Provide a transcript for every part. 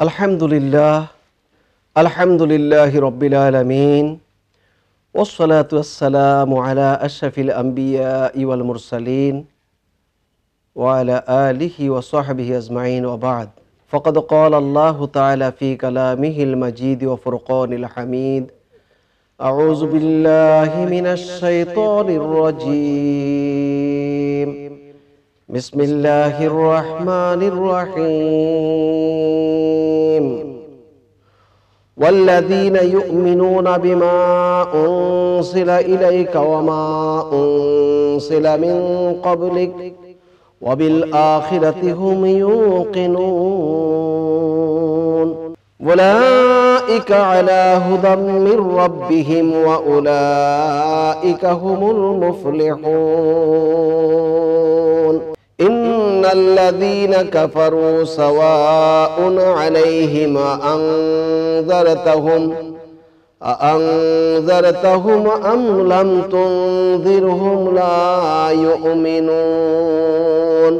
আলহামদুলিল্লাহ আলহামদুলিল্লাহি রাব্বিল আলামিন ওয়াসসালাতু ওয়াসসালামু আলা আশরাফিল আমবিয়াই ওয়াল মুরসালিন ওয়া আলা আলিহি ওয়া সাহবিহি আজমাইন ওয়া বা'দ ফাকাদ ক্বালা আল্লাহু তাআলা ফি কালামিহিল মাজিদ ওয়া ফুরকানিল হামিদ আউযু বিল্লাহি মিনাশ শাইতানির রাজীম বিসমিল্লাহির রহমানির রহিম والذين يؤمنون بما أنزل إليك وما أنزل من قبلك وبالآخرة هم يوقنون أولئك على هدى من ربهم وأولئك هم المفلحون إن الذين كفروا سواء عليهم أأنذرتهم أم لم تنذرهم لا يؤمنون।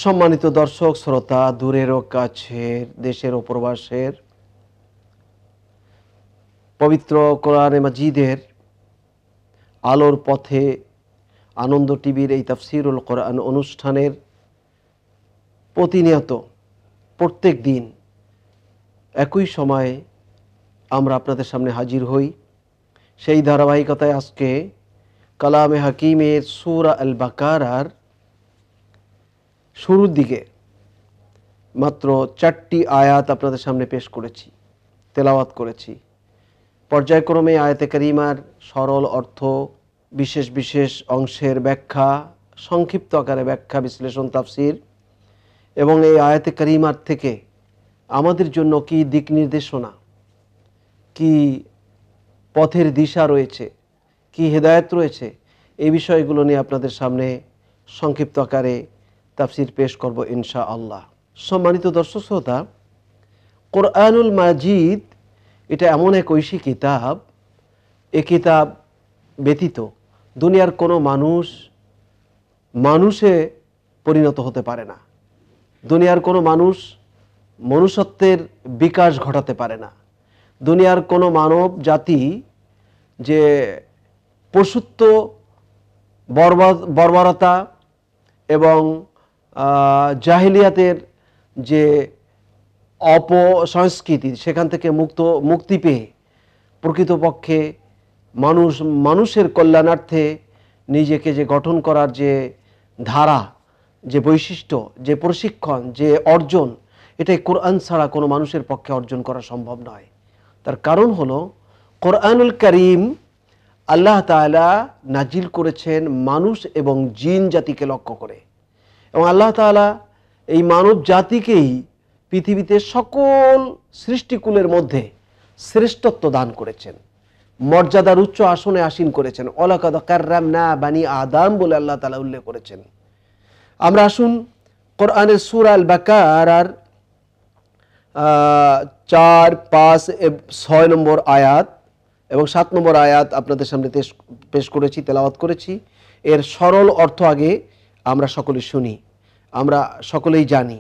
সম্মানিত দর্শক শ্রোতা, দূরের ও কাছের, দেশের ও প্রবাসের, পবিত্র কোরআনে মাজিদের আলোর পথে আনন্দ টিভির এই তাফসিরুল কোরআন অনুষ্ঠানের প্রতিনিয়ত প্রত্যেক দিন একই সময়ে আমরা আপনাদের সামনে হাজির হই। সেই ধারাবাহিকতায় আজকে কালামে হাকিমের সূরা আল বাকারার শুরুর দিকে মাত্র 4টি আয়াত আপনাদের সামনে পেশ করেছি, তেলাওয়াত করেছি। পর্যায়ক্রমে আয়াতে কারিমার সরল অর্থ, বিশেষ বিশেষ অংশের ব্যাখ্যা, সংক্ষিপ্ত আকারে ব্যাখ্যা, বিশ্লেষণ, তাফসির এবং এই আয়াতে কারিমার থেকে আমাদের জন্য কি দিক নির্দেশনা, কি পথের দিশা রয়েছে, কি হেদায়েত রয়েছে, এই বিষয়গুলো নিয়ে আপনাদের সামনে সংক্ষিপ্ত আকারে তাফসির পেশ করব ইনশাআল্লাহ। সম্মানিত দর্শক শ্রোতা, কোরআনুল মাজিদ এটা এমন এক ঐশী কিতাব, এ কিতাব ব্যতীত দুনিয়ার কোনো মানুষে পরিণত হতে পারে না। দুনিয়ার কোনো মানুষ মনুষ্যত্বের বিকাশ ঘটাতে পারে না। দুনিয়ার কোনো মানব জাতি যে পশুত্ব, বর্বরতা এবং জাহিলিয়াতের যে অপসংস্কৃতি, সেখান থেকে মুক্তি পেয়ে প্রকৃতপক্ষে মানুষের কল্যাণার্থে নিজেকে যে গঠন করার যে ধারা, যে বৈশিষ্ট্য, যে প্রশিক্ষণ, যে অর্জন, এটাই কোরআন ছাড়া কোনো মানুষের পক্ষে অর্জন করা সম্ভব নয়। তার কারণ হলো কোরআনুল কারীম আল্লাহ তাআলা নাজিল করেছেন মানুষ এবং জিন জাতিকে লক্ষ্য করে, এবং আল্লাহ তাআলা এই মানব জাতিকেই পৃথিবীতে সকল সৃষ্টিকুলের মধ্যে শ্রেষ্ঠত্ব দান করেছেন, মর্যাদার উচ্চ আসনে আসীন করেছেন। ওয়ালাকাদ কাররামনা বানি আদম বলে আল্লাহ তাআলা উল্লেখ করেছেন। আমরা আসুন কোরআনের সূরা আল বাকারার 4, 5, 6 নম্বর আয়াত এবং 7 নম্বর আয়াত আপনাদের সামনে পেশ করেছি, তেলাওয়াত করেছি। এর সরল অর্থ আগে আমরা সকলে শুনি, আমরা সকলেই জানি।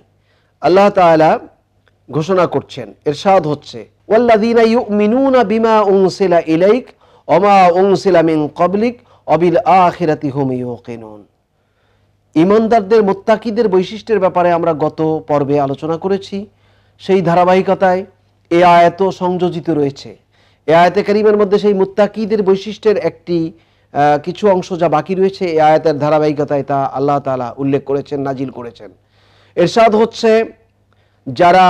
আল্লাহ তাআলা ঘোষণা করছেন, ইরশাদ হচ্ছে, ওয়াল্লাযীনা ইউমিনুনা বিমা উনজিলা ইলাইক ওয়া মা উনজিলা মিন ক্বাবলিক ওয়া বিল আখিরাতি হুম ইউকিনুন। ঈমানদারদের, মুত্তাকিদের বৈশিষ্ট্যের ব্যাপারে আমরা গত পর্বে আলোচনা করেছি। সেই ধারাবাহিকতায় এই আয়াতও সংযোজিত রয়েছে। এই আয়াতে কারিমের মধ্যে সেই মুত্তাকিদের বৈশিষ্ট্যের কিছু অংশ যা বাকি রয়েছে, এই আয়াতের ধারাবাহিকতায় তা আল্লাহ তাআলা উল্লেখ করেছেন, নাজিল করেছেন। ইরশাদ হচ্ছে, যারা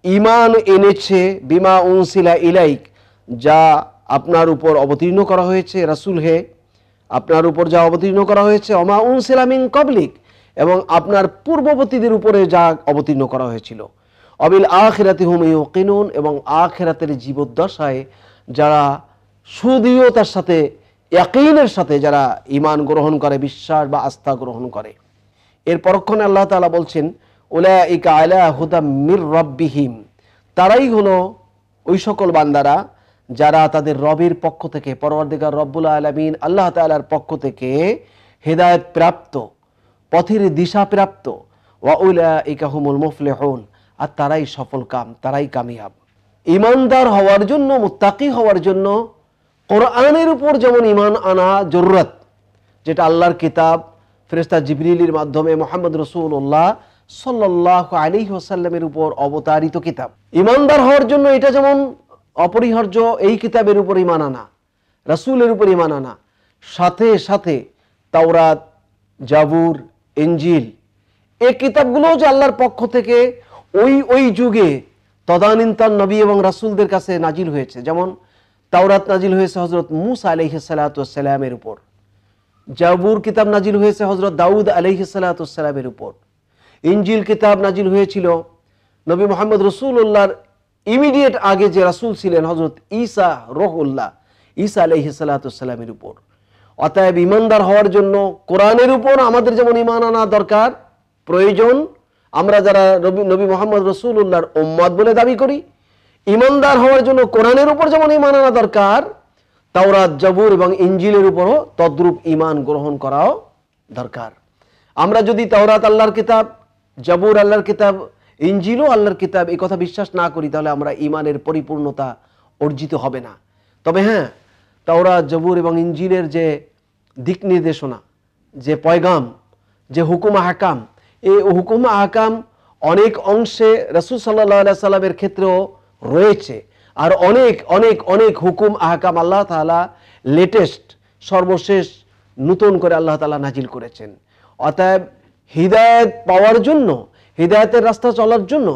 ঈমান এনেছে বিমা উনসিলা ইলাইক, যা আপনার উপর অবতীর্ণ করা হয়েছে, রাসূল হে আপনার উপর যা অবতীর্ণ করা হয়েছে, ওমা উনসিলা মিন ক্বাবলিক, এবং আপনার পূর্ববর্তীদের উপরে যা অবতীর্ণ করা হয়েছিল, অবিল আখিরাতি হুম ইউকিনুন, এবং আখিরাতের জীবদ্দশায় যারা সুদৃঢ়তার সাথে, ইয়াকিনের সাথে যারা ঈমান গ্রহণ করে, বিশ্বাস বা আস্থা গ্রহণ করে। এর পরক্ষণে আল্লাহ তাআলা বলছেন, উলাইকা আলা হুদাম মির রাব্বিহিম, তারাই হলো ওই সকল বান্দারা যারা তাদের রবের পক্ষ থেকে, পরওয়ারদিগার রব্বুল আলামিন আল্লাহ তাআলার পক্ষ থেকে হেদায়েত প্রাপ্ত, পথের দিশা প্রাপ্ত। ওয়া উলাইকা হুমুল মুফলিহুন, আর তারাই সফল কাম, তারাই কামিয়াব। ইমানদার হওয়ার জন্য, মুত্তাকি হওয়ার জন্য কোরআনের উপর যেমন ইমান আনা জরুরত, যেটা আল্লাহর কিতাব, ফেরেশতা জিবরিলের মাধ্যমে মুহাম্মদ রাসূলুল্লাহ সাল্লাল্লাহু আলাইহি ওয়াসাল্লামের উপর অবতারিত কিতাব। ইমানদার হওয়ার জন্য এটা যেমন অপরিহার্য এই কিতাবের উপর ইমান আনা, রাসূলের উপর ইমান আনা, সাথে সাথে তাওরাত, জাবুর, ইনজিল, এই কিতাবগুলো যে আল্লাহর পক্ষ থেকে ওই যুগে তদানীন্তন নবী এবং রাসূলদের কাছে নাজিল হয়েছে। যেমন তাওরাত নাজিল হয়েছে হযরত মূসা আলাইহিস সালাতু ওয়াস সালামের উপর, জাবুর কিতাব নাজিল হয়েছে হযরত দাউদ আলাইহিস সালাতু ওয়াস সালামের উপর, ইনজিল কিতাব নাজিল হয়েছিল নবী মুহাম্মদ রাসূলুল্লাহর ইমিডিয়েট আগে যে রাসূল ছিলেন হযরত ঈসা রূহুল্লাহ, ঈসা আলাইহিস সালাতু ওয়াস সালামের উপর। অতএব ইমানদার হওয়ার জন্য কোরআনের উপর আমাদের যেমন ইমান আনা দরকার, প্রয়োজন, আমরা যারা নবী মুহাম্মদ রাসূলুল্লাহর উম্মত বলে দাবি করি, ইমানদার হওয়ার জন্য কোরআনের উপর যেমন ইমান আনা দরকার, তাওরাত, জাবুর এবং ইনজিলের উপরও তদ্রূপ ইমান গ্রহণ করাও দরকার। আমরা যদি তাওরাত আল্লাহর কিতাব, জাবুর আল্লাহর কিতাব, ইনজিলও আল্লাহর কিতাব এই কথা বিশ্বাস না করি, তাহলে আমরা ইমানের পরিপূর্ণতা অর্জিত হবে না। তবে হ্যাঁ, তাওরাত, জাবুর এবং ইনজিলের যে দিক নির্দেশনা, যে পয়গাম, যে হুকুম আহকাম, এই হুকুম আহকাম অনেক অংশে রাসূল সাল্লাল্লাহু আলাইহি সাল্লামের ক্ষেত্রেও রয়েছে। আর অনেক অনেক অনেক হুকুম আহকাম আল্লাহ তাআলা লেটেস্ট, সর্বশেষ নতুন করে আল্লাহ তাআলা নাজিল করেছেন। অতএব হিদায়াত পাওয়ার জন্য, হিদায়াতের রাস্তা চলার জন্য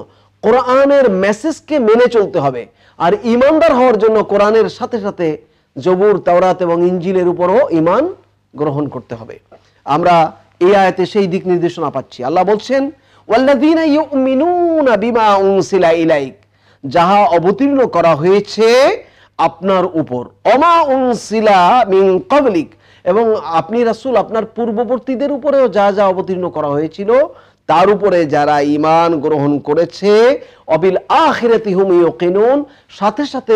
কোরআনের মেসেজকে মেনে চলতে হবে। আর ইমানদার হওয়ার জন্য কোরআনের সাথে সাথে জবুর, তাওরাত এবং ইনজিলের উপরও ইমান গ্রহণ করতে হবে। আমরা এই আয়াতে সেই দিক নির্দেশনা পাচ্ছি। আল্লাহ বলছেন, ওয়াল্লাযীনা ইউমিনুনা বিমা উনসিলা ইলাইক, যাহা অবতীর্ণ করা হয়েছে আপনার উপর, অমা উনসিলা মিন ক্বাবলিক, এবং আপনি রাসূল আপনার পূর্ববর্তীদের উপরেও যা যা অবতীর্ণ করা হয়েছিল তার উপরে যারা ঈমান গ্রহণ করেছে, অবিল আখিরাতি হুম ইউকিনুন, সাথে সাথে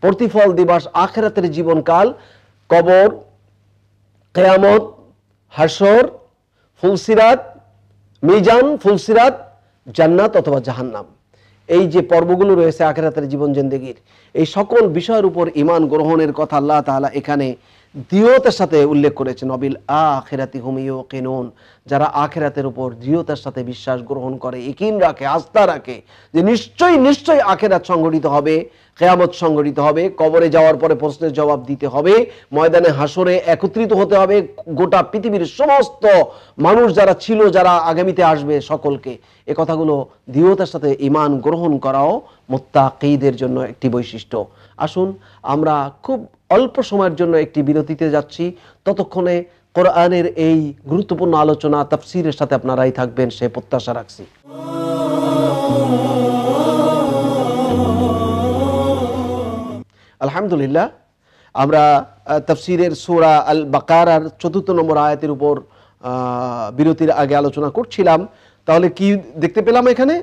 প্রতিফল দিবস, আখিরাতের জীবনকাল, কবর, কিয়ামত, হাসর, ফুলসিরাত, মিজান, ফুলসিরাত, জান্নাত অথবা জাহান্নাম, এই যে পর্বগুলো রয়েছে আখিরাতের জীবন জিন্দেগির, এই সকল বিষয়ের উপর ঈমান গ্রহণের কথা আল্লাহ তাআলা এখানে দৃঢ়তার সাথে উল্লেখ করেছেন। অবিল আখিরাতি হুম ইউকিনুন, যারা আখিরাতের উপর দৃঢ়তার সাথে বিশ্বাস গ্রহণ করে, ইকিন রাখে, আস্থা রাখে যে নিশ্চয়ই নিশ্চয়ই আখিরাত সংগঠিত হবে, কিয়ামত সংগঠিত হবে, কবরে যাওয়ার পরে প্রশ্নের জবাব দিতে হবে, ময়দানে হাসরে একত্রিত হতে হবে গোটা পৃথিবীর সমস্ত মানুষ যারা ছিল, যারা আগামীতে আসবে, সকলকে। এ কথাগুলো দৃঢ়তার সাথে ঈমান গ্রহণ করাও মুত্তাকীদের জন্য একটি বৈশিষ্ট্য। আসুন আমরা খুব অল্প সময়ের জন্য একটি বিরতিতে যাচ্ছি, ততক্ষণে কোরআনের এই গুরুত্বপূর্ণ আলোচনা তাফসীরের সাথে আপনারাই থাকবেন সে প্রত্যাশা রাখছি। আলহামদুলিল্লাহ, আমরা তাফসীরের সূরা আল বাকারার ৪র্থ নম্বর আয়াতের উপর বিরতির আগে আলোচনা করছিলাম। তাহলে কি দেখতে পেলাম এখানে?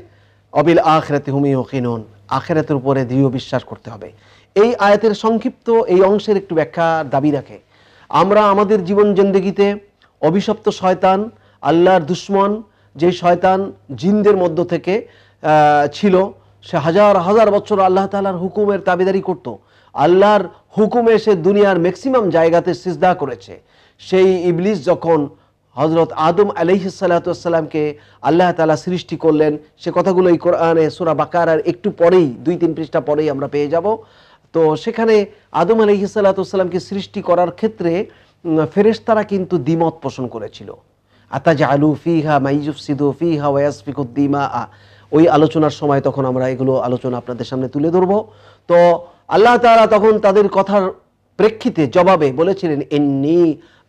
অবিল আখিরাতি হুম ইউকিনুন, আখিরাতের উপরে দৃঢ় বিশ্বাস করতে হবে। এই আয়াতের সংক্ষিপ্ত এই অংশের একটু ব্যাখ্যা দাবি রাখে। আমরা আমাদের জীবন জিন্দেগিতে অভিশপ্ত শয়তান, আল্লাহর দুশমন, যে শয়তান জিনদের মধ্য থেকে ছিল, সে হাজার হাজার বছর আল্লাহ তাআলার হুকুমের তাবেদারি করত, আল্লাহর হুকুমে সে দুনিয়ার ম্যাক্সিমাম জায়গাতে সিজদা করেছে। সেই ইবলিস যখন হযরত আদম আলাইহিস সালাতু ওয়াস সালামকে আল্লাহ তাআলা সৃষ্টি করলেন, সে কথাগুলো এই কোরআনে সূরা বাকারার একটু পরেই ২-৩ পৃষ্ঠা পরেই আমরা পেয়ে যাব। তো সেখানে আদম আলাইহিস সালাতু ওয়াস সালামকে সৃষ্টি করার ক্ষেত্রে ফেরেশতারা কিন্তু দ্বিমত পোষণ করেছিল। আতাজআলু ফিহা মাইয়ুফসিদু ফিহা ওয়া ইয়াসফিকুদ দিমা, ওই আলোচনার সময় তখন আমরা এগুলো আলোচনা আপনাদের সামনে তুলে ধরব। তো আল্লাহ তাআলা তখন তাদের কথার প্রেক্ষিতে জবাবে বলেছিলেন, ইন্নী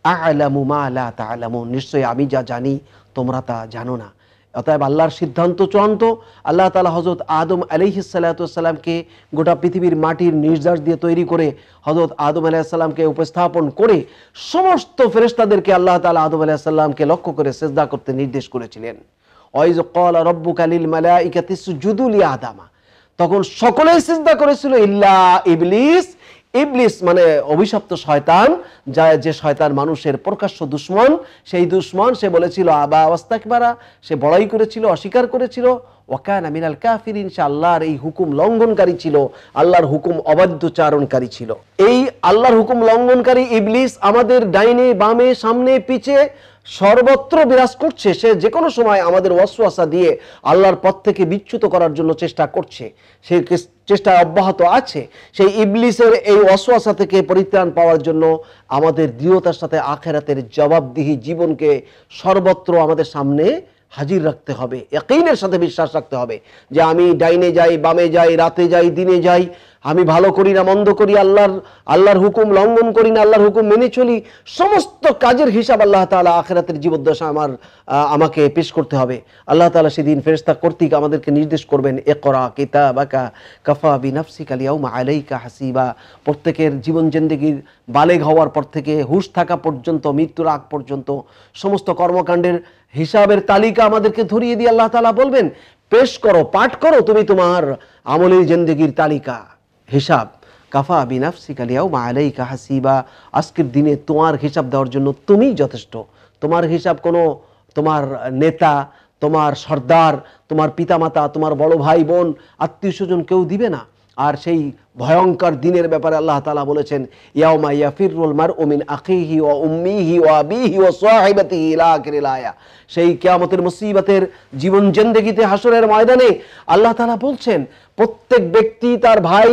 আ'লামু মা লা তা'লামুন, নিশ্চয়ই আমি যা জানি তোমরা তা জানো না। অতএব আল্লাহর সিদ্ধান্ত চূড়ান্ত। আল্লাহ তাআলা হযরত আদম আলাইহিস সালাতু ওয়াস সালামকে গোটা পৃথিবীর মাটির নির্যাস দিয়ে তৈরি করে হযরত আদম আলাইহিস সালামকে উপস্থাপন করে সমস্ত ফেরেশতাদেরকে আল্লাহ তাআলা আদম আলাইহিস সালামকে লক্ষ্য করে সিজদা করতে নির্দেশ করেছিলেন। ওয়াইজ ক্বালা রাব্বুকা লিল মালাইকাতি ইসজুদু লি আদামা, তখন সকলেই সিজদা করেছিল ইল্লা ইবলিস, ইবলিস মানে অভিশপ্ত শয়তান, যে শয়তান মানুষের প্রকাশ্য দুশমন, সেই দুশমন সে বলেছিল আবা ওয়াস্তাকবারা, সে বড়াই করেছিল, অস্বীকার করেছিল, ওয়াকানা মিনাল কাফিরিন, সে আল্লাহর এই হুকুম লঙ্ঘনকারী ছিল, আল্লাহর হুকুম অবাধ্যচারণকারী ছিল। এই আল্লাহর হুকুম লঙ্ঘনকারী ইবলিস আমাদের ডাইনে বামে সামনে পিছে সর্বত্র বিরাজ করছে। সে যে কোনো সময় আমাদের ওয়াসওয়াসা দিয়ে আল্লাহর পথ থেকে বিচ্যুত করার জন্য চেষ্টা করছে, সে চেষ্টা অব্যাহত আছে। সেই ইবলিসের এই ওয়াসওয়াসা থেকে পরিত্রাণ পাওয়ার জন্য আমাদের দৃঢ়তার সাথে আখিরাতের জবাবদিহি জীবনকে সর্বত্র আমাদের সামনে হাজির রাখতে হবে, ইয়াকিনের সাথে বিশ্বাস রাখতে হবে যে আমি ডাইনে যাই, বামে যাই, রাতে যাই, দিনে যাই, আমি ভালো করি না মন্দ করি, আল্লাহর হুকুম লঙ্ঘন করি না আল্লাহর হুকুম মেনে চলি, সমস্ত কাজের হিসাব আল্লাহ তাআলা আখিরাতের জীবদ্দশা আমাকে পেশ করতে হবে। আল্লাহ তাআলা সেদিন ফেরেশতা কর্তৃক আমাদেরকে নির্দেশ করবেন, ইকরা কিতাবাকা কাফা বিনাফসিকা আল-ইয়াউমা আলাইকা হাসিবা। প্রত্যেকের জীবন জিন্দেগির বালেগ হওয়ার পর থেকে হুঁশ থাকা পর্যন্ত, মৃত্যুর আগ পর্যন্ত সমস্ত কর্মকাণ্ডের হিসাবের তালিকা আমাদেরকে ধরিয়ে দিয়ে আল্লাহ তাআলা বলবেন, পেশ করো, পাঠ করো তুমি তোমার আমলের জিন্দেগির তালিকা, হিসাব। কাফা বিনাফসিকা আল-ইয়াউমা আলাইকা হাসিবা। আজকের দিনে তোমার হিসাব দেওয়ার জন্য তুমিই যথেষ্ট। তোমার হিসাব কোনো তোমার নেতা, তোমার সর্দার, তোমার পিতামাতা, তোমার বড় ভাই বোন, আত্মীয় স্বজন কেউ দিবে না। আর সেই ভয়ঙ্কর দিনের ব্যাপারে আল্লাহ তাআলা বলেছেন, ইয়াউমা ইয়াফিরুল মারউ মিন আখিহি ওয়া উম্মিহি ওয়া আবিহি ওয়া সাহিবাতিহি ইলা আখিরিল আয়া। সেই কিয়ামতের মুসিবতের জীবন জিন্দেগিতে, হাসরের ময়দানে আল্লাহ তাআলা বলছেন প্রত্যেক ব্যক্তি তার ভাই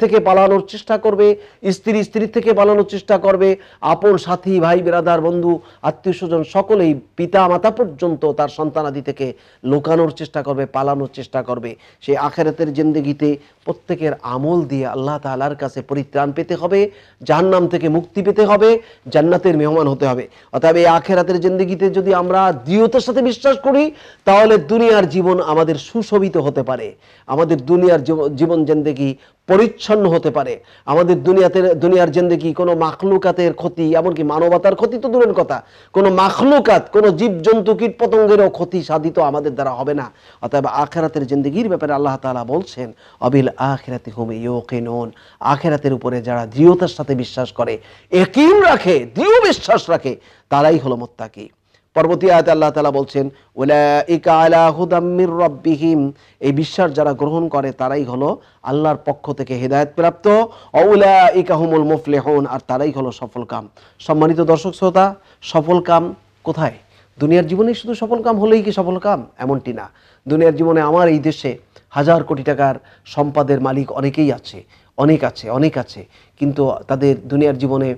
থেকে পালানোর চেষ্টা করবে, স্ত্রী থেকে পালানোর চেষ্টা করবে, আপন সাথী, ভাই বিরাদার, বন্ধু, আত্মীয় স্বজন সকলেই, পিতা মাতা পর্যন্ত তার সন্তানাদি থেকে লুকানোর চেষ্টা করবে, পালানোর চেষ্টা করবে। সেই আখিরাতের জিন্দেগিতে প্রত্যেকের আমল দিয়ে আল্লাহ তাআলার কাছে পরিত্রাণ পেতে হবে, জাহান্নাম থেকে মুক্তি পেতে হবে, জান্নাতের মেহমান হতে হবে। অতএব এই আখিরাতের জিন্দেগিতে যদি আমরা দৃঢ়তার সাথে বিশ্বাস করি, তাহলে দুনিয়ার জীবন আমাদের সুশোভিত হতে পারে, আমাদের দুনিয়ার জীবন জিন্দেগি পরিচ্ছন্ন হতে পারে, আমাদের দুনিয়ার জিন্দেগি কোনো মাখলুকাতের ক্ষতি, এমনকি মানবতার ক্ষতি তো দূরের কথা, কোনো মাখলুকাত, কোনো জীবজন্তু কীট পতঙ্গেরও ক্ষতি সাধিত আমাদের দ্বারা হবে না। অতএব আখিরাতের জিন্দেগির ব্যাপারে আল্লাহ তাআলা বলছেন, অবিল আখিরাতি হুম ইউকিনুন। আখিরাতের উপরে যারা দৃঢ়তার সাথে বিশ্বাস করে, ইয়াকিন রাখে, দৃঢ় বিশ্বাস রাখে, তারাই হলো মুত্তাকি। পরবর্তী আয়াতে আল্লাহ তাআলা বলছেন, উলাইকা আলা হুদাম মির রাব্বিহিম। এই বিশ্বাস যারা গ্রহণ করে তারাই হলো আল্লাহর পক্ষ থেকে হেদায়েত প্রাপ্ত, উলাইকা হুমুল মুফলিহুন, আর তারাই হলো সফল কাম। সম্মানিত দর্শক শ্রোতা, সফল কাম কোথায়? দুনিয়ার জীবনে শুধু সফল কাম হলেই কি সফল কাম? এমনটি না। দুনিয়ার জীবনে আমার এই দেশে হাজার কোটি টাকার সম্পদের মালিক অনেকেই আছে, অনেক আছে, কিন্তু তাদের দুনিয়ার জীবনে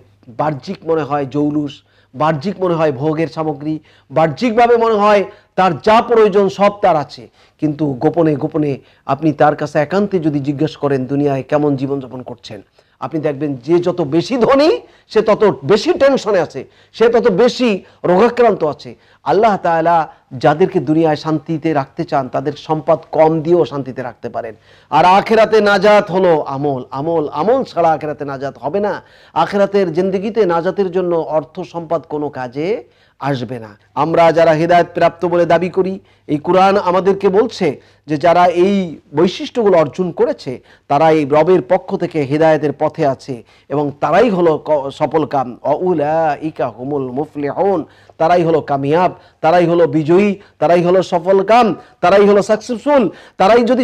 বাহ্যিক মনে হয় জৌলুস, বাহ্যিক মনে হয় ভোগের সামগ্রী, বাহ্যিকভাবে মনে হয় তার যা প্রয়োজন সব তার আছে, কিন্তু গোপনে গোপনে আপনি তার কাছে একান্তে যদি জিজ্ঞেস করেন দুনিয়ায় কেমন জীবনযাপন করছেন, আপনি দেখবেন যে যত বেশি ধনী সে তত বেশি টেনশনে আছে, সে তত বেশি রোগাক্রান্ত আছে। আল্লাহ তাআলা যাদেরকে দুনিয়ায় শান্তিতে রাখতে চান তাদের সম্পদ কম দিয়েও শান্তিতে রাখতে পারেন। আর আখিরাতে নাজাত হলো আমল ছাড়া আখিরাতে নাজাত হবে না। আখিরাতের জিন্দেগিতে নাজাতের জন্য অর্থ সম্পদ কোনো কাজে আসবে না। আমরা যারা হেদায়েত প্রাপ্ত বলে দাবি করি, এই কোরআন আমাদেরকে বলছে যে যারা এই বৈশিষ্ট্যগুলো অর্জন করেছে তারা এই রবের পক্ষ থেকে হেদায়েতের পথে আছে এবং তারাই হলো সফল কাম। উলাইকা হুমুল মুফলিহুন, তারাই হলো কামিয়াব, তারাই হলো বিজয়ী, তারাই হলো সফল কাম, তারাই হলো সাকসেসফুল। তারাই যদি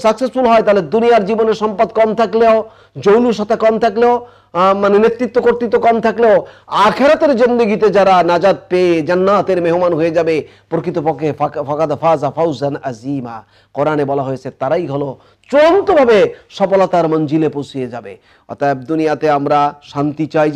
সাকসেসফুল হয় তাহলে দুনিয়ার জীবনে সম্পদ কম থাকলেও, জৌলুসতা কম থাকলেও, মানে নেতৃত্ব কর্তৃত্ব কম থাকলেও, আখিরাতের জিন্দেগিতে যারা নাজাত পেয়ে জান্নাতের মেহমান হয়ে যাবে, প্রকৃতপক্ষে ফাকাদ ফাজা ফাউজান আযীমা। কোরআনে বলা হয়েছে তারাই হলো চূড়ান্তভাবে সফলতার মঞ্জিলে পৌঁছিয়ে যাবে। অতএব দুনিয়াতে আমরা শান্তি চাই,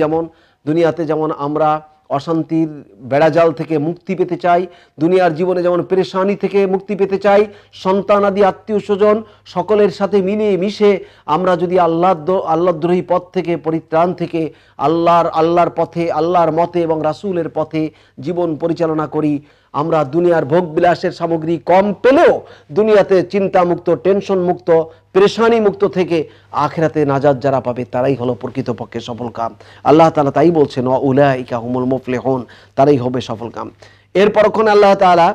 দুনিয়াতে যেমন আমরা অশান্তির বেড়াজাল থেকে মুক্তি পেতে চাই, দুনিয়ার জীবনে যেমন পেরেশানি থেকে মুক্তি পেতে চাই, সন্তান আদি আত্মীয় স্বজন সকলের সাথে মিলে মিশে আমরা যদি আল্লাহদ্রোহী পথ থেকে, পরিত্রাণ থেকে আল্লাহর পথে, আল্লাহর মতে এবং রাসূলের পথে জীবন পরিচালনা করি, আমরা দুনিয়ার ভোগ বিলাসের সামগ্রী কম পেলেও দুনিয়াতে চিন্তা মুক্ত, টেনশন মুক্ত, পেরেশানি মুক্ত থেকে আখিরাতে নাজাত যারা পাবে তারাই হলো প্রকৃতপক্ষে সফল কাম। আল্লাহ তাআলা তাই বলছেন, উলাইকা হুমুল মুফলিহুন, তারাই হবে সফল কাম। এর পরক্ষণে আল্লাহ তাআলা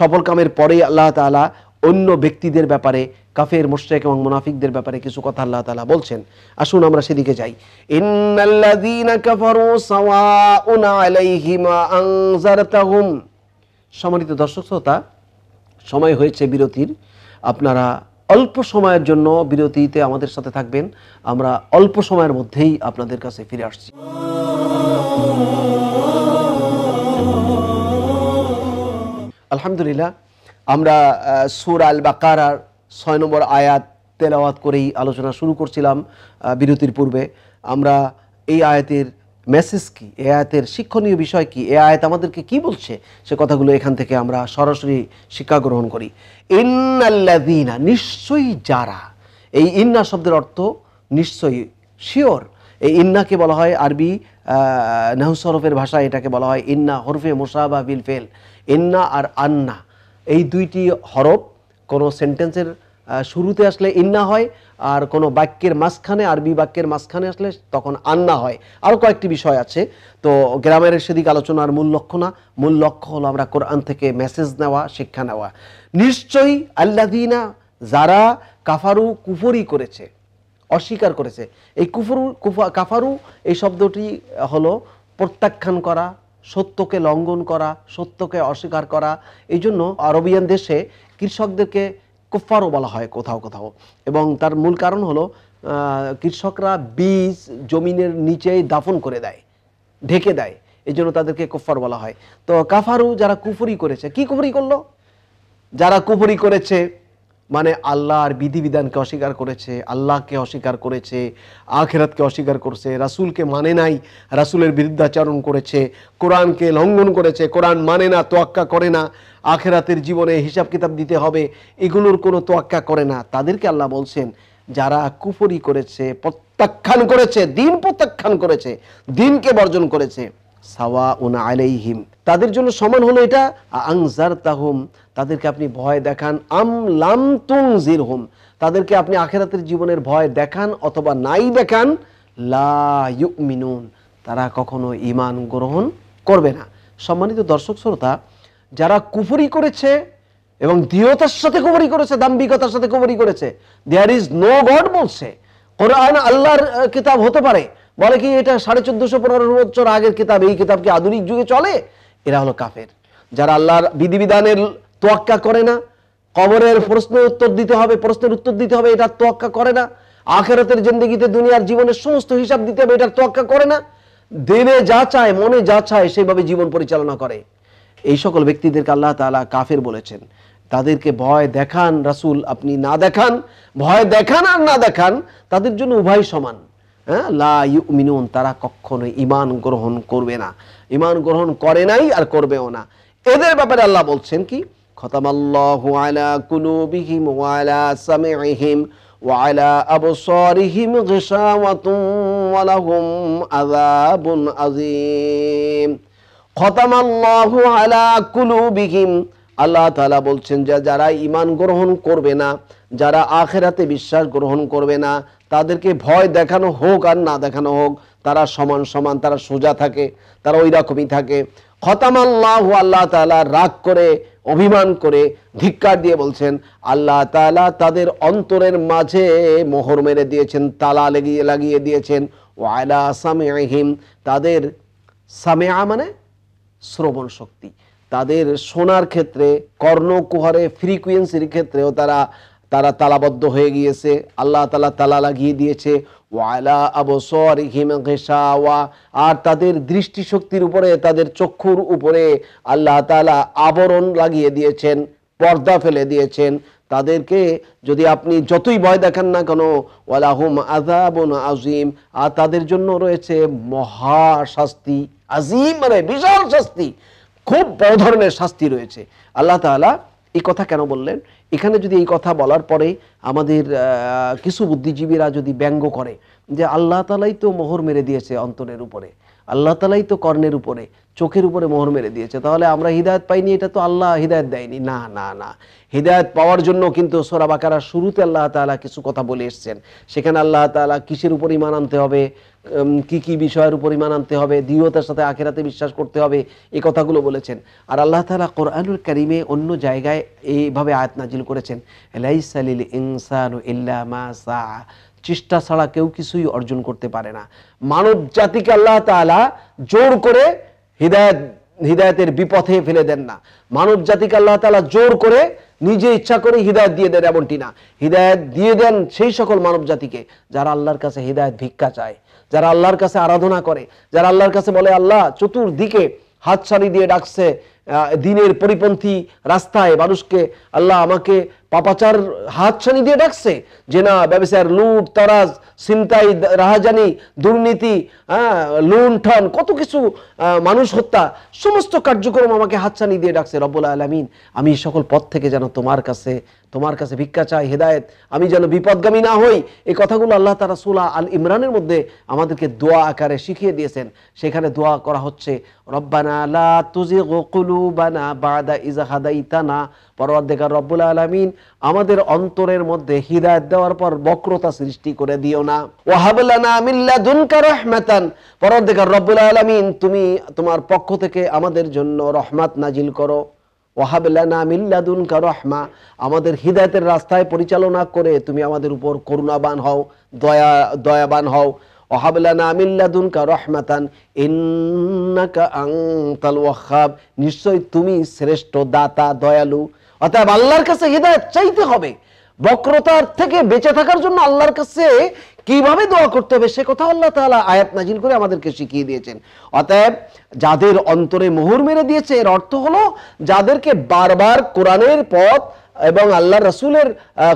সফল কামের পরেই আল্লাহ তাআলা অন্য ব্যক্তিদের ব্যাপারে কাফের, মুশরিক এবং মুনাফিকদের ব্যাপারে কিছু কথা আল্লাহ তাআলা বলছেন। আসুন আমরা সেদিকে যাই। ইন্নাল্লাযীনা কাফারু সাওয়াউন আলাইহিম আনজারতাহুম। সম্মানিত দর্শক শ্রোতা, সময় হয়েছে বিরতির। আপনারা অল্প সময়ের জন্য বিরতিতে আমাদের সাথে থাকবেন। আমরা অল্প সময়ের মধ্যেই আপনাদের কাছে ফিরে আসছি। আলহামদুলিল্লাহ, আমরা সূরা আল বাকারার 6 নম্বর আয়াত তেলাওয়াত করেই আলোচনা শুরু করছিলাম বিরতির পূর্বে। আমরা এই আয়াতের মেসেজ কি, এই আয়াতের শিক্ষণীয় বিষয় কি, এই আয়াত আমাদেরকে কি বলছে, সে কথাগুলো এখান থেকে আমরা সরাসরি শিক্ষা গ্রহণ করি। ইন্নাল্লাযীনা, নিশ্চয়ই যারা। এই ইন্না শব্দের অর্থ নিশ্চয়ই, শিওর। এই ইন্নাকে বলা হয় আরবি নাহু সরফের ভাষায় এটাকে বলা হয় ইন্না হরফে মুশাবাহ বিল ফেল। ইন্না আর আন্না এই দুইটি হরফ কোনো সেন্টেন্সের শুরুতে আসলে ইন্না হয়, আর কোনো বাক্যের মাঝখানে, আরবি বাক্যের মাঝখানে আসলে তখন আন্না হয়। আরও কয়েকটি বিষয় আছে, তো গ্রামারের সেদিক আলোচনার মূল লক্ষ্য না। মূল লক্ষ্য হলো আমরা কোরআন থেকে মেসেজ নেওয়া, শিক্ষা নেওয়া। নিশ্চয়ই আল্লাযীনা, যারা কাফারু, কুফরি করেছে, অস্বীকার করেছে। এই কাফারু এই শব্দটি হলো প্রত্যাখ্যান করা, সত্যকে লঙ্ঘন করা, সত্যকে অস্বীকার করা। এই জন্য আরবিয়ান দেশে কৃষকদেরকে কুফফারও বলা হয় কোথাও কোথাও, এবং তার মূল কারণ হলো কৃষকরা বীজ জমিনের নিচেই দাফন করে দেয়, ঢেকে দেয়, এই জন্য তাদেরকে কুফফার বলা হয়। তো কাফারু যারা কুফরি করেছে, কি কুফরি করলো? যারা কুফরি করেছে মানে আল্লাহর বিধিবিধানকে অস্বীকার করেছে, আল্লাহকে অস্বীকার করেছে, আখিরাতকে অস্বীকার করছে, রাসূলকে মানে নাই, রাসূলের বিরুদ্ধাচরণ করেছে, কোরআনকে লঙ্ঘন করেছে, কোরআন মানে না, তোয়াক্কা করে না, আখিরাতের জীবনে হিসাব কিতাব দিতে হবে, এগুলোর কোনো তোয়াক্কা করে না। তাদেরকে আল্লাহ বলছেন যারা কুফরি করেছে, প্রত্যাখ্যান করেছে, দিন প্রত্যাখ্যান করেছে, দিনকে বর্জন করেছে, সাওয়াউন আলাইহিম, তাদের জন্য সমান হলো এটা, আনজারতাহুম, তাদেরকে আপনি ভয় দেখান, আম লাম তুনজিরহুম, তাদেরকে আপনি আখিরাতের জীবনের ভয় দেখান অথবা নাই দেখান, লা ইউমিনুন, তারা কখনো ঈমান গ্রহণ করবে না। সম্মানিত দর্শক শ্রোতা, যারা কুফরি করেছে এবং দৃঢ়তার সাথে কুফরি করেছে, দাম্ভিকতার সাথে কুফরি করেছে, দেয়ার ইজ নো গড বলছে, কোরআন আল্লাহর কিতাব হতে পারে, বলে কি এটা 1450-1500 বছর আগের কিতাব, এই কিতাব কি আধুনিক যুগে চলে? এরা হলো কাফের। যারা আল্লাহর বিধিবিধানের তোয়াক্কা করে না, কবরের প্রশ্নের উত্তর দিতে হবে, প্রশ্নের উত্তর দিতে হবে, এটা তোয়াক্কা করে না, আখিরাতের জিন্দেগিতে দুনিয়ার জীবনের সমস্ত হিসাব দিতে হবে, এটা তোয়াক্কা করে না, দিলে যা চায়, মনে যা চায় সেভাবে জীবন পরিচালনা করে, এই সকল ব্যক্তিদেরকে আল্লাহ তাআলা কাফের বলেছেন। তাদেরকে ভয় দেখান রাসূল, আপনি না দেখান, ভয় দেখান আর না দেখান, তাদের জন্য উভয় সমান। লা ইউমিনুন, তারা কখনো ঈমান গ্রহণ করবে না, ঈমান গ্রহণ করে নাই আর করবেও না। এদের ব্যাপারে আল্লাহ বলছেন কি, খতামাল্লাহু আলা কুলুবিহিম ওয়া আলা সামিইহিম ওয়া আলা আবসারিহিম গিশাওয়াতুন ওয়া লাহুম আযাবুন আযীম। খতামাল্লাহু আলা কুলুবিহিম, আল্লাহ তাআলা বলছেন যে যারা ঈমান গ্রহণ করবে না, যারা আখিরাতে বিশ্বাস গ্রহণ করবে না, তাদেরকে ভয় দেখানো হোক আর না দেখানো হোক, তারা সমান সমান, তারা সোজা থাকে, তারা ওই রকমই থাকে। খতামাল্লাহু, আল্লাহ তাআলা রাগ করে, অভিমান করে, ধিক্কার দিয়ে বলছেন, আল্লাহ তাআলা তাদের অন্তরের মাঝে মোহর মেরে দিয়েছেন, তালা লাগিয়ে দিয়েছেন। ওয়া আলা সামিইহিম, তাদের সামিআ মানে শ্রবণ শক্তি, তাদের শোনার ক্ষেত্রে, কর্ণকুহরে ফ্রিকুয়েন্সির ক্ষেত্রেও তারা তালাবদ্ধ হয়ে গিয়েছে, আল্লাহ তাআলা তালা লাগিয়ে দিয়েছে। ওয়া আলা আবসারিহিম গিশাওয়া, আর তাদের দৃষ্টিশক্তির উপরে, তাদের চক্ষুর উপরে আল্লাহ তাআলা আবরণ লাগিয়ে দিয়েছেন, পর্দা ফেলে দিয়েছেন। তাদেরকে যদি আপনি যতই ভয় দেখান না কেন, ওয়ালাহুম আযাবুন আযীম, আর তাদের জন্য রয়েছে মহা শাস্তি, আযীম মানে বিশাল শাস্তি, খুব বড় ধরনের শাস্তি রয়েছে। আল্লাহ তাআলা এই কথা কেন বললেন? এখানে যদি এই কথা বলার পরে আমাদের কিছু বুদ্ধিজীবীরা যদি ব্যঙ্গ করে যে আল্লাহ তাআলাই তো মোহর মেরে দিয়েছে অন্তরের উপরে, আল্লাহ তাআলাই তো কর্ণের উপরে, চোখের উপরে মোহর মেরে দিয়েছে। তাহলে আমরা হিদায়াত পাইনি, এটা তো আল্লাহ হিদায়াত দেয়নি। না না না, হিদায়াত পাওয়ার জন্য কিন্তু সূরা বাকারার শুরুতে আল্লাহ তাআলা কিছু কথা বলে এসেছেন। সেখানে আল্লাহ তাআলা কিসের উপর ঈমান আনতে হবে, কি কি বিষয়ের উপর ঈমান আনতে হবে, দ্বিতীয়তার সাথে আখিরাতে বিশ্বাস করতে হবে, এই কথাগুলো বলেছেন। আর আল্লাহ তাআলা কোরআনুল কারীমে অন্য জায়গায় এইভাবে আয়াত নাজিল করেছেন, লাইসা লিল ইনসানু ইল্লা মা সা, চেষ্টা ছাড়া কেউ কিছুই অর্জন করতে পারে না। মানব জাতিকে আল্লাহ তাআলা জোর করে হিদায়াতের বিপথে ফেলে দেন না। মানব জাতিকে আল্লাহ তাআলা জোর করে নিজে ইচ্ছা করে হিদায়াত দিয়ে দেন এমনটি না। হিদায়াত দিয়ে দেন সেই সকল মানব জাতিকে যারা আল্লাহর কাছে হিদায়াত ভিক্ষা চায়, যারা আল্লাহর কাছে আরাধনা করে, যারা আল্লাহর কাছে বলে আল্লাহ চতুর্দিকে হাতছানি দিয়ে ডাকছে দিনের পরিপন্থী রাস্তায় মানুষকে, আল্লাহ আমাকে পাপাচার হাতছানি দিয়ে ডাকছে, জেনা, ব্যভিচার, লুট, তরাজ, ছিনতাই, রাহাজানি, দুর্নীতি, লুণ্ঠন, কত কিছু, মানুষ হত্যা, সমস্ত কার্যক্রম আমাকে হাতছানি দিয়ে ডাকছে। রব্বুল আলামিন, আমি এই সকল পথ থেকে যেন তোমার কাছে ভিক্ষা চাই, হেদায়েত, আমি যেন বিপদগামী না হই। এই কথাগুলো আল্লাহ তাআলা সূরা আল ইমরানের মধ্যে আমাদেরকে দোয়া আকারে শিখিয়ে দিয়েছেন। সেখানে দোয়া করা হচ্ছে, রব্বানা লা তুজিগ কুলুবানা বাদা ইয হাদাইতানা, পরওয়ারদিগার রব্বুল আলামিন, আমাদের অন্তরের মধ্যে হিদায়াত দেওয়ার পর বক্রতা সৃষ্টি করে দিও না। ওয়া হাব লানা মিন লাদুনকা রাহমাতান, পরওয়ারদিগার রব্বুল আলামিন, তুমি তোমার পক্ষ থেকে আমাদের জন্য রহমত নাজিল করো। ওয়া হাব লানা মিন লাদুনকা রাহমা, আমাদের হিদায়াতের রাস্তায় পরিচালনা করে তুমি আমাদের উপর করুণাবান হও, দয়াবান হও। ওয়া হাব লানা মিন লাদুনকা রাহমাতান ইন্নাকা আনতাল ওয়াহ্হাব, নিশ্চয় তুমি শ্রেষ্ঠ দাতা, দয়ালু। অতএব আল্লাহর কাছে হিদায়াত চাইতে হবে। বক্রতার থেকে বেঁচে থাকার জন্য আল্লাহর কাছে কিভাবে দোয়া করতে হবে সে কথা আল্লাহ তাআলা আয়াত নাজিল করে আমাদেরকে শিখিয়ে দিয়েছেন। অতএব যাদের অন্তরে মোহর মেরে দিয়েছে, এর অর্থ হলো যাদেরকে বারবার কোরআনের পথ এবং আল্লাহ রাসূলের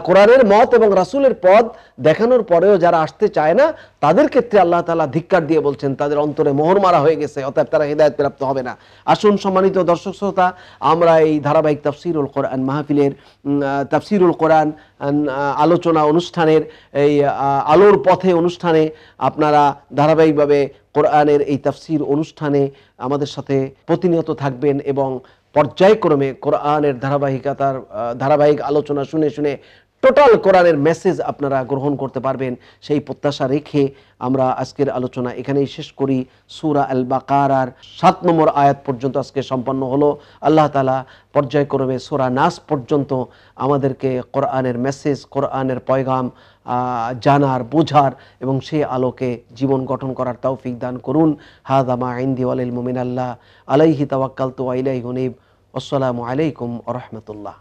কোরআনের মত এবং রাসূলের পথ দেখানোর পরেও যারা আসতে চায় না, তাদের ক্ষেত্রে আল্লাহ তাআলা ধিক্কার দিয়ে বলছেন তাদের অন্তরে মোহর মারা হয়ে গেছে, অতএব তারা হিদায়াত প্রাপ্ত হবে না। আসুন সম্মানিত দর্শক শ্রোতা, আমরা এই ধারাবাহিক তাফসীরুল কোরআন মাহফিলের তাফসীরুল কোরআন আলোচনা অনুষ্ঠানের এই আলোর পথে অনুষ্ঠানে আপনারা ধারাবাহিকভাবে কোরআনের এই তাফসীর অনুষ্ঠানে আমাদের সাথে প্রতিনিয়ত থাকবেন এবং পর্যায়ক্রমে কোরআনের ধারাবাহিক আলোচনা শুনে শুনে টোটাল কোরআনের মেসেজ আপনারা গ্রহণ করতে পারবেন, সেই প্রত্যাশা রেখে আমরা আজকের আলোচনা এখানেই শেষ করি। সূরা আল বাকারার 7 নম্বর আয়াত পর্যন্ত আজকে সম্পন্ন হলো। আল্লাহ তাআলা পর্যায়ক্রমে সূরা নাস পর্যন্ত আমাদেরকে কোরআনের মেসেজ, কোরআনের পয়গাম জানার, বোঝার এবং সেই আলোকে জীবন গঠন করার তৌফিক দান করুন। হাযা মা ইনদি ওয়াল ইলমু মিনাল্লাহ, আলাইহি তাওয়াক্কালতু ওয়া ইলাইহি উনীব। আসসালামু আলাইকুম ওয়া রাহমাতুল্লাহ।